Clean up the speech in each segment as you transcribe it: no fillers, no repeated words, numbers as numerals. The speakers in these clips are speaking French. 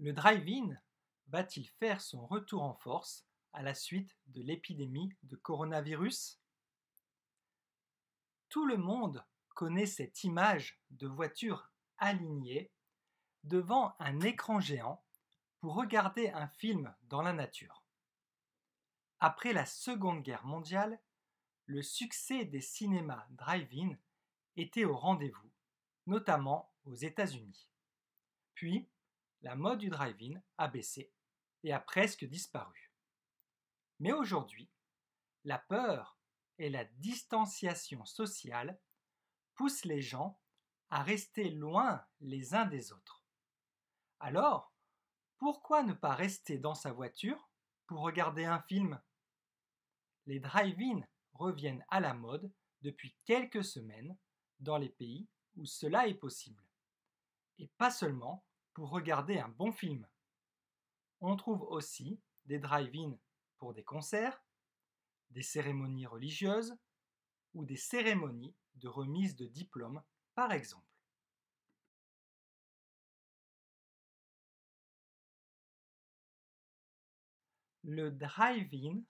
Le drive-in va-t-il faire son retour en force à la suite de l'épidémie de coronavirus? Tout le monde connaît cette image de voiture alignée devant un écran géant pour regarder un film dans la nature. Après la Seconde Guerre mondiale, le succès des cinémas drive-in était au rendez-vous, notamment aux États-Unis. Puis, la mode du drive-in a baissé et a presque disparu. Mais aujourd'hui, la peur et la distanciation sociale poussent les gens à rester loin les uns des autres. Alors, pourquoi ne pas rester dans sa voiture pour regarder un film? Les drive-in reviennent à la mode depuis quelques semaines dans les pays où cela est possible. Et pas seulement pour regarder un bon film. On trouve aussi des drive-in pour des concerts, des cérémonies religieuses ou des cérémonies de remise de diplômes, par exemple. Le drive-in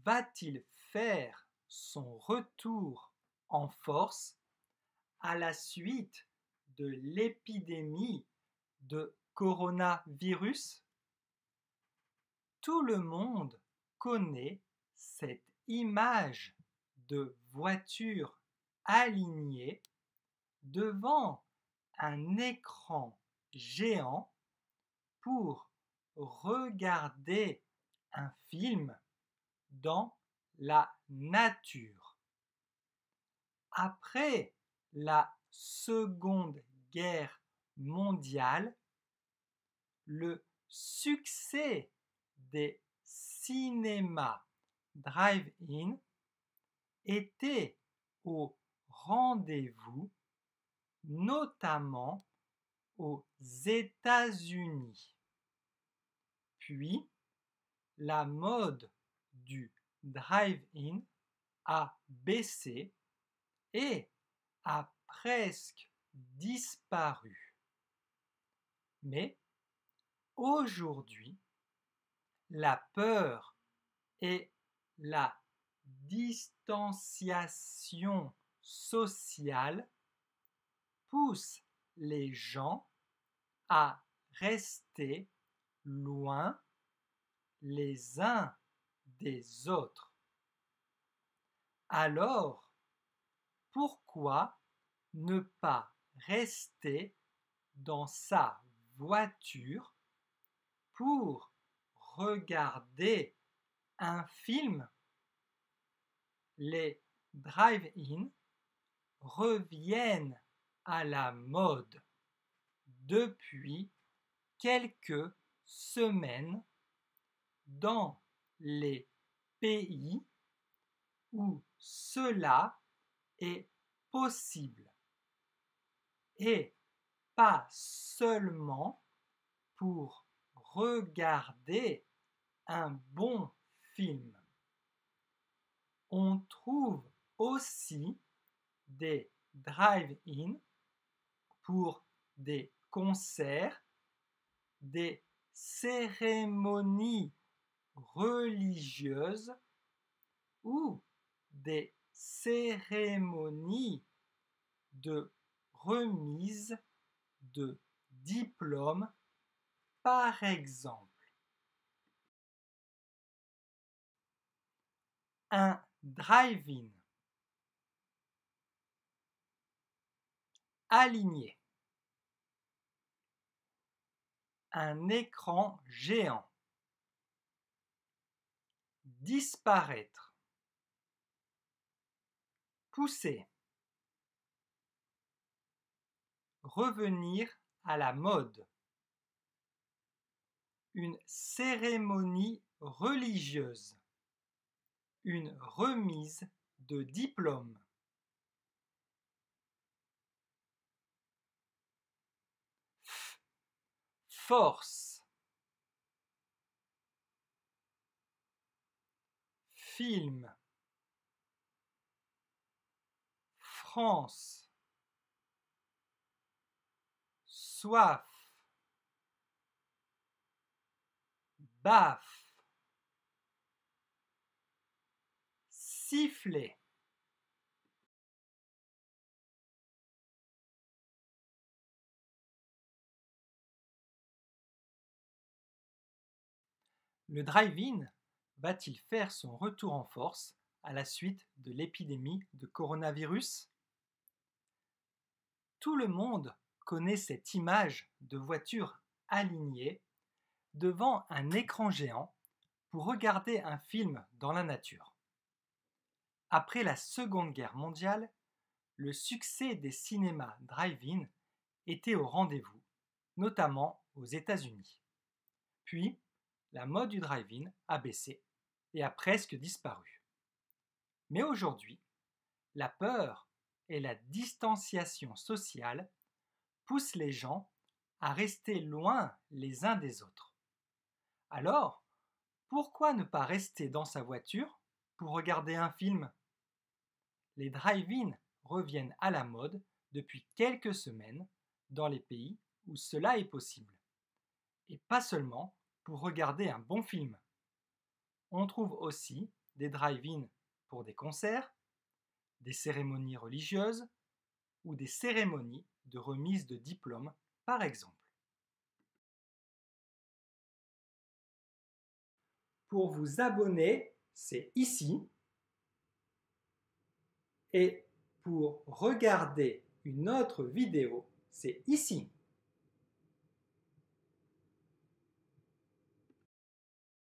va-t-il faire son retour en force à la suite de l'épidémie de coronavirus? Tout le monde connaît cette image de voiture alignée devant un écran géant pour regarder un film dans la nature. Après la Seconde Guerre mondiale, le succès des cinémas drive-in était au rendez-vous, notamment aux États-Unis. Puis, la mode du drive-in a baissé et a presque disparu. Mais aujourd'hui, la peur et la distanciation sociale poussent les gens à rester loin les uns des autres. Alors, pourquoi ne pas rester dans sa voiture pour regarder un film? Les drive-in reviennent à la mode depuis quelques semaines dans les pays où cela est possible et pas seulement pour regarder un bon film. On trouve aussi des drive-in pour des concerts, des cérémonies religieuses ou des cérémonies de remise de diplômes, par exemple. Un drive-in aligné, un écran géant, disparaître, pousser, revenir à la mode, une cérémonie religieuse, une remise de diplôme. Force, film, France, soif, baf, siffler. Le drive-in va-t-il faire son retour en force à la suite de l'épidémie de coronavirus? Tout le monde connaît cette image de voitures alignées devant un écran géant pour regarder un film dans la nature. Après la Seconde Guerre mondiale, le succès des cinémas drive-in était au rendez-vous, notamment aux États-Unis. Puis, la mode du drive-in a baissé et a presque disparu. Mais aujourd'hui, la peur et la distanciation sociale poussent les gens à rester loin les uns des autres. Alors, pourquoi ne pas rester dans sa voiture pour regarder un film? Les drive-in reviennent à la mode depuis quelques semaines dans les pays où cela est possible. Et pas seulement pour regarder un bon film. On trouve aussi des drive-in pour des concerts, des cérémonies religieuses ou des cérémonies de remise de diplômes, par exemple. Pour vous abonner, c'est ici. Et pour regarder une autre vidéo, c'est ici.